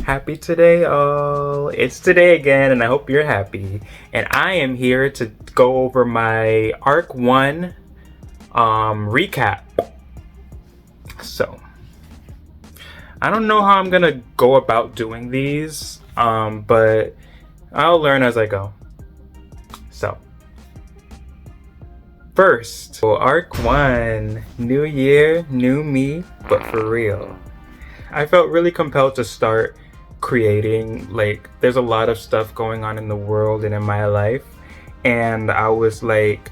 Happy today, all. It's today again, and I hope you're happy. And I am here to go over my Arc 1 recap. So, I don't know how I'm gonna go about doing these, but I'll learn as I go. So, first, Arc 1, new year, new me, but for real. I felt really compelled to start creating. Like, there's a lot of stuff going on in the world and in my life, and I was like,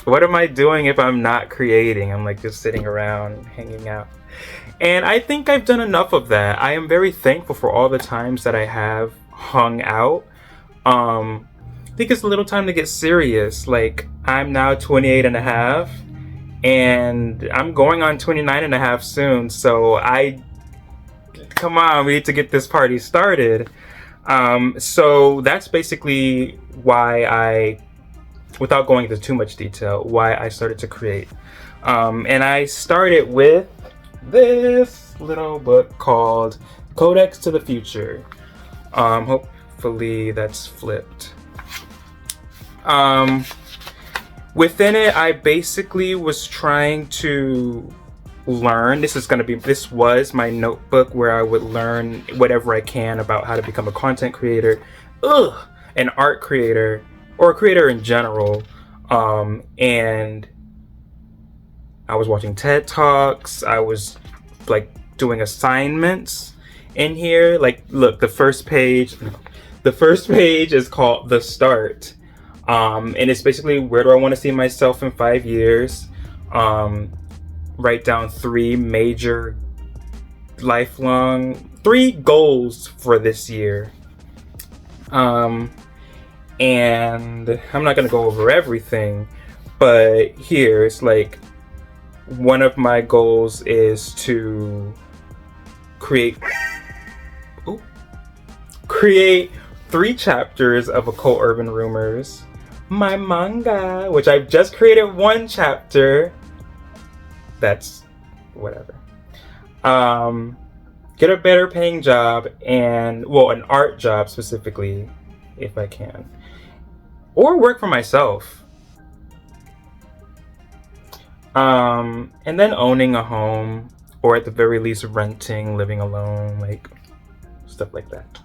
what am I doing if I'm not creating? I'm like just sitting around hanging out, and I think I've done enough of that. I am very thankful for all the times that I have hung out. I think it's a little time to get serious. Like, I'm now 28 and a half, and I'm going on 29 and a half soon, so come on, we need to get this party started. So that's basically why without going into too much detail, why I started to create. And I started with this little book called Codex to the Future. Hopefully that's flipped. Within it, I basically was trying to learn. This was my notebook where I would learn whatever I can about how to become a content creator, an art creator, or a creator in general. And I was watching TED Talks. I was like doing assignments in here. Like, look, the first page is called The Start. And it's basically, where do I want to see myself in 5 years? Write down 3 major lifelong 3 goals for this year. And I'm not going to go over everything, but here it's like, one of my goals is to create 3 chapters of Occult Urban Rumors, my manga, which I've just created 1 chapter. That's whatever. Get a better paying job, and an art job specifically, if I can, or work for myself. And then owning a home, or at the very least renting, living alone, like stuff like that.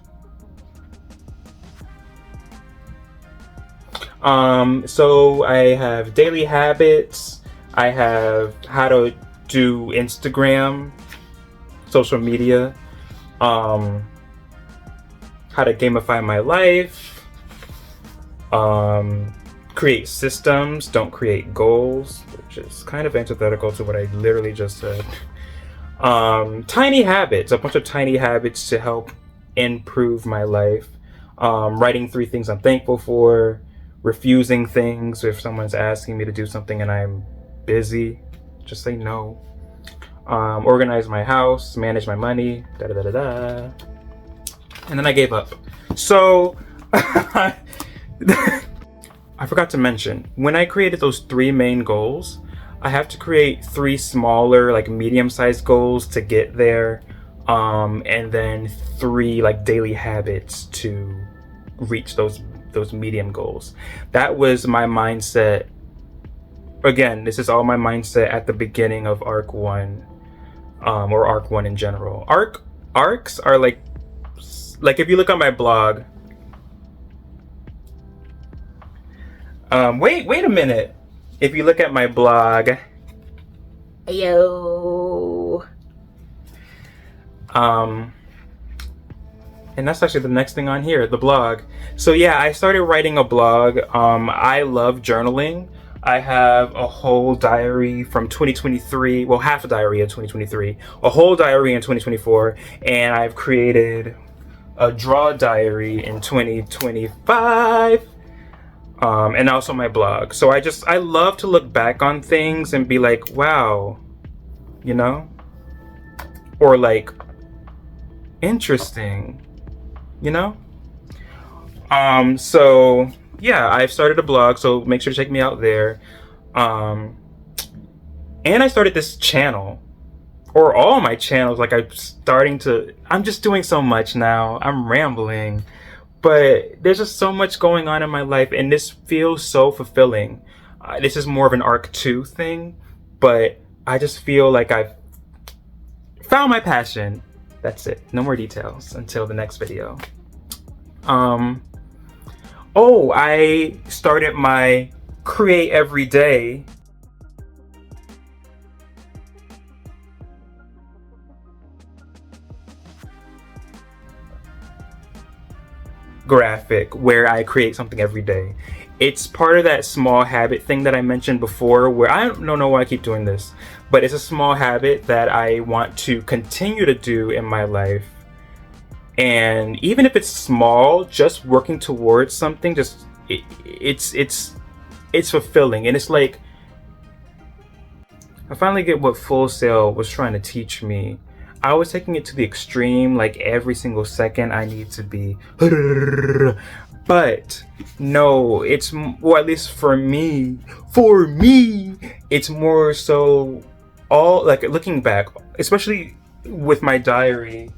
So I have daily habits. I have how to do Instagram, social media, how to gamify my life, create systems, don't create goals, which is kind of antithetical to what I literally just said. Tiny habits, a bunch of tiny habits to help improve my life. Writing 3 things I'm thankful for, refusing things if someone's asking me to do something and I'm busy, just say no. Organize my house, manage my money, and then I gave up. So I forgot to mention, when I created those 3 main goals, I have to create 3 smaller, like medium-sized goals to get there, and then 3 like daily habits to reach those medium goals. That was my mindset. Again, this is all my mindset at the beginning of Arc 1, or Arc 1 in general. Arcs are like if you look on my blog. Wait a minute. If you look at my blog, and that's actually the next thing on here, the blog. So yeah, I started writing a blog. I love journaling. I have a whole diary from 2023, half a diary in 2023, a whole diary in 2024, and I've created a draw diary in 2025, and also my blog. So I love to look back on things and be like, wow, or like, interesting, So yeah, I've started a blog, so make sure to check me out there. And I started this channel or all my channels. Like I'm just doing so much now. I'm rambling, but there's just so much going on in my life, and this feels so fulfilling. This is more of an arc 2 thing, but I just feel like I've found my passion. That's it. No more details until the next video. Oh, I started my create every day graphic where I create something every day. It's part of that small habit thing that I mentioned before, where I don't know why I keep doing this, but it's a small habit that I want to continue to do in my life. And even if it's small, just working towards something, it's fulfilling. And it's like I finally get what Full Sail was trying to teach me. I was taking it to the extreme, like every single second I need to be, but no, it's, or at least for me, it's more so all, like, looking back, especially with my diary,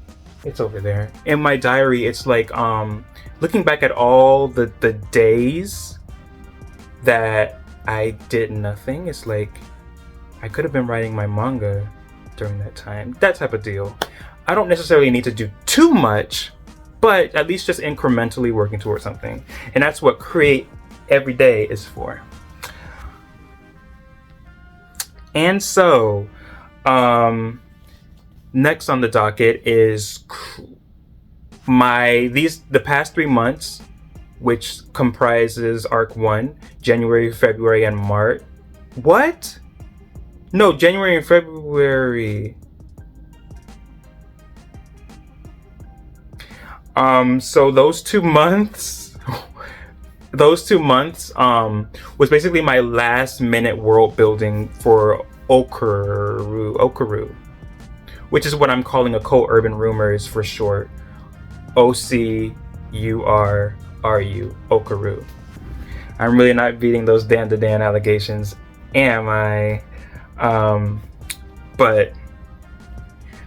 it's over there. In my diary, it's like, looking back at all the days that I did nothing, it's like, I could have been writing my manga during that time, that type of deal. I don't necessarily need to do too much, but at least just incrementally working towards something. And that's what create every day is for. And so, next on the docket is the past 3 months, which comprises arc 1, January, February, and March. What? No, January and February. So those 2 months, was basically my last minute world building for Okaru, which is what I'm calling Occult Urban Rumors for short. OCURRU, Okaru. I'm really not beating those Dan to Dan allegations, am I? But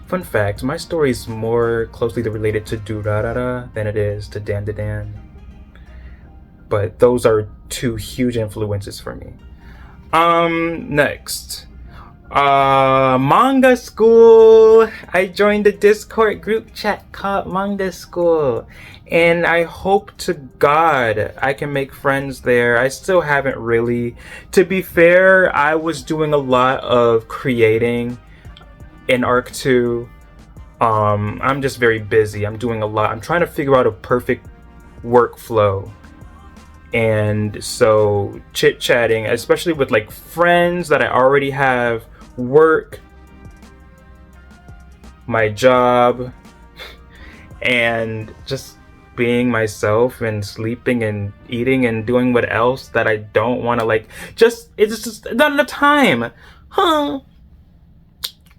fun fact, my story is more closely related to Durarara than it is to Dan to Dan. But those are 2 huge influences for me. Next. Manga School. I joined a Discord group chat called Manga School, and I hope to God I can make friends there. I still haven't really. To be fair, I was doing a lot of creating in Arc 2. I'm just very busy. I'm doing a lot. I'm trying to figure out a perfect workflow. And so chit-chatting, especially with like friends that I already have, work, my job, and just being myself and sleeping and eating and doing what else that I don't want to, like, it's just not enough time.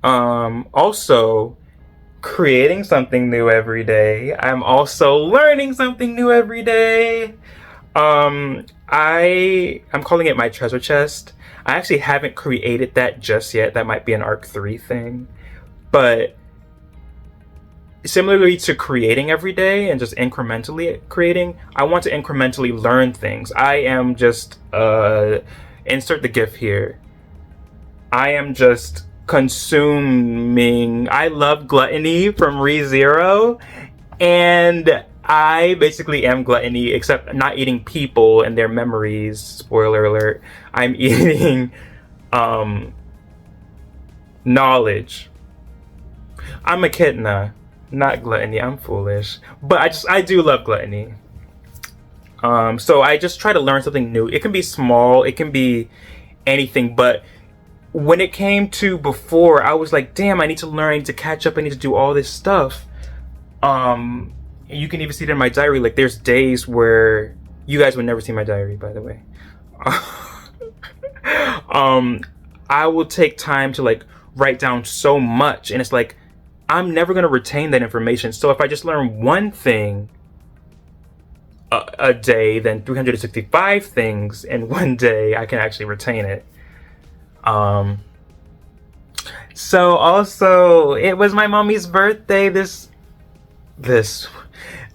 Also creating something new every day. I'm also learning something new every day. I'm calling it my treasure chest. I actually haven't created that just yet. That might be an arc 3 thing. But similarly to creating every day and just incrementally creating, I want to incrementally learn things. I am just, insert the GIF here. I am just consuming. I love gluttony from ReZero, and I basically am gluttony, except not eating people and their memories. Spoiler alert. I'm eating knowledge. I'm echidna, not gluttony. I'm foolish. But I do love gluttony. So I just try to learn something new. It can be small, it can be anything, but when it came to before, I was like, damn, I need to learn, I need to catch up, I need to do all this stuff. You can even see it in my diary. Like, there's days where you guys would never see my diary, by the way. I will take time to like write down so much, and it's like I'm never gonna retain that information. So if I just learn one thing a day, then 365 things in one day, I can actually retain it. So also, it was my mommy's birthday this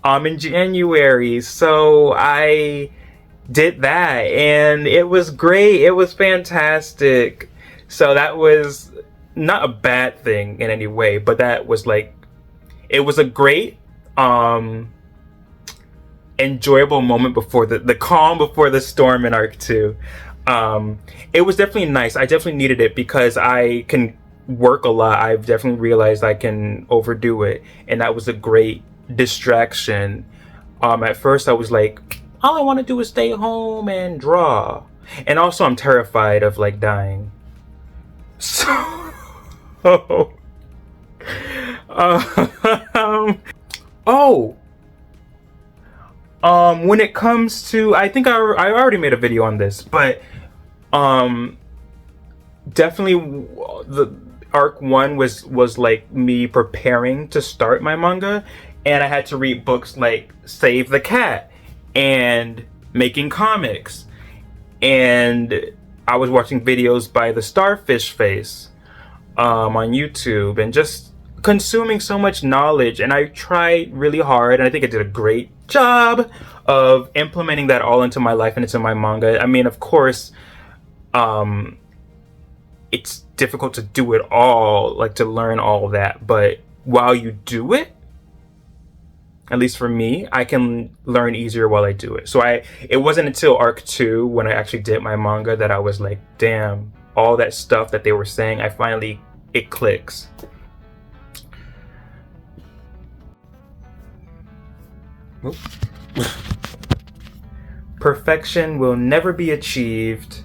in January. So I did that and it was great. It was fantastic. So that was not a bad thing in any way, but that was like, it was a great enjoyable moment before the calm before the storm in Arc 2. It was definitely nice. I definitely needed it because I can work a lot. I've definitely realized I can overdo it, and that was a great distraction. At first I was like, all I want to do is stay home and draw, and also I'm terrified of like dying. So oh, when it comes to, I think I already made a video on this, but definitely the arc 1 was like me preparing to start my manga, and I had to read books like Save the Cat and Making Comics, and I was watching videos by the Starfish Face on YouTube, and just consuming so much knowledge. And I tried really hard, and I think I did a great job of implementing that all into my life and into my manga. I mean, of course, it's difficult to do it all, like to learn all that, but while you do it, at least for me, I can learn easier while I do it. So it wasn't until arc 2 when I actually did my manga that I was like, damn, all that stuff that they were saying, it clicks. Perfection will never be achieved,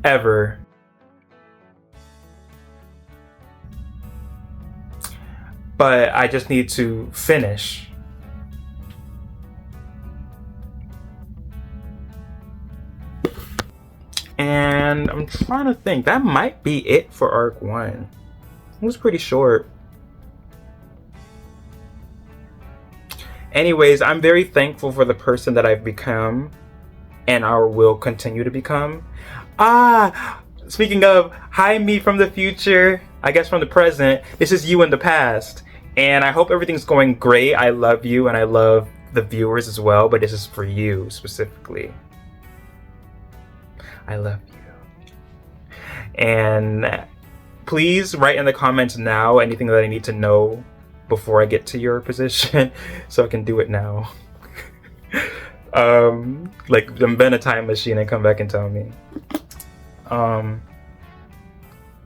ever. But I just need to finish. And I'm trying to think, that might be it for arc 1. It was pretty short. Anyways, I'm very thankful for the person that I've become and I will continue to become. Speaking of, hi me from the future, I guess from the present. This is you in the past. And I hope everything's going great. I love you and I love the viewers as well, but this is for you specifically. I love you. And please write in the comments now anything that I need to know before I get to your position so I can do it now. Like invent a time machine and come back and tell me.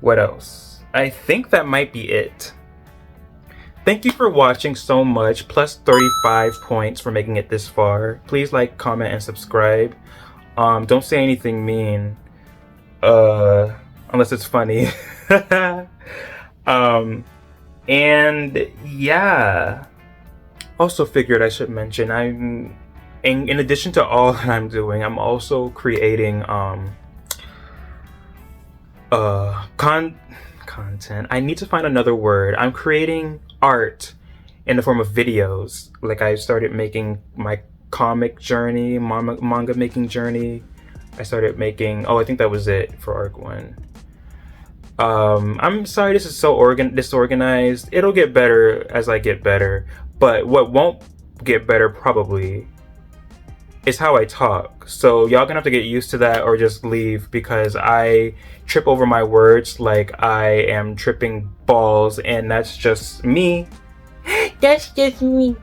What else? I think that might be it. Thank you for watching so much, plus 35 points for making it this far. Please like, comment, and subscribe. Don't say anything mean, unless it's funny. And yeah, also figured I should mention, in addition to all that I'm doing, I'm also creating content. I need to find another word. I'm creating art in the form of videos. Like I started making my comic journey, manga making journey. I started making, I think that was it for arc 1. I'm sorry this is so disorganized. It'll get better as I get better, but what won't get better probably is how I talk. So y'all gonna have to get used to that or just leave, because I trip over my words like I am tripping balls, and that's just me. That's just me.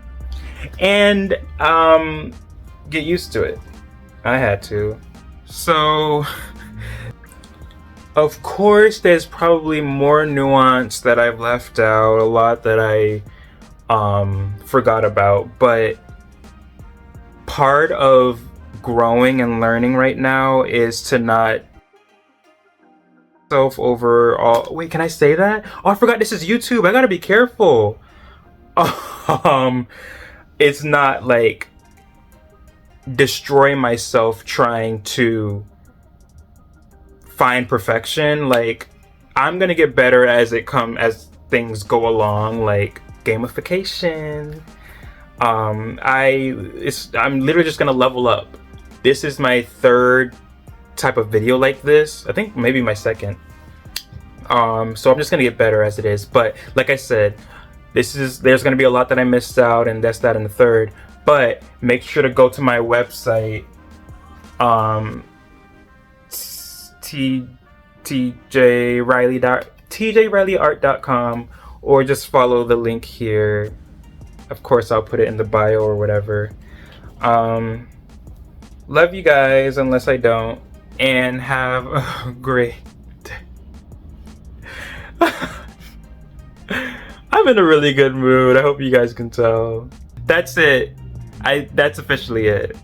And get used to it. I had to. So of course there's probably more nuance that I've left out, a lot that I forgot about, but part of growing and learning right now is to not self over all. Wait, can I say that? Oh, I forgot this is YouTube. I gotta be careful. It's not like destroy myself trying to find perfection. Like I'm gonna get better as things go along, like gamification. I'm literally just gonna level up. This is my third type of video like this. I think maybe my second. So I'm just gonna get better as it is. But like I said, there's gonna be a lot that I missed out, and that's that in the third. But make sure to go to my website, t tjrileyart.com, or just follow the link here. Of course, I'll put it in the bio or whatever. Love you guys, unless I don't, and have a great day. I'm in a really good mood. I hope you guys can tell. That's it. That's officially it.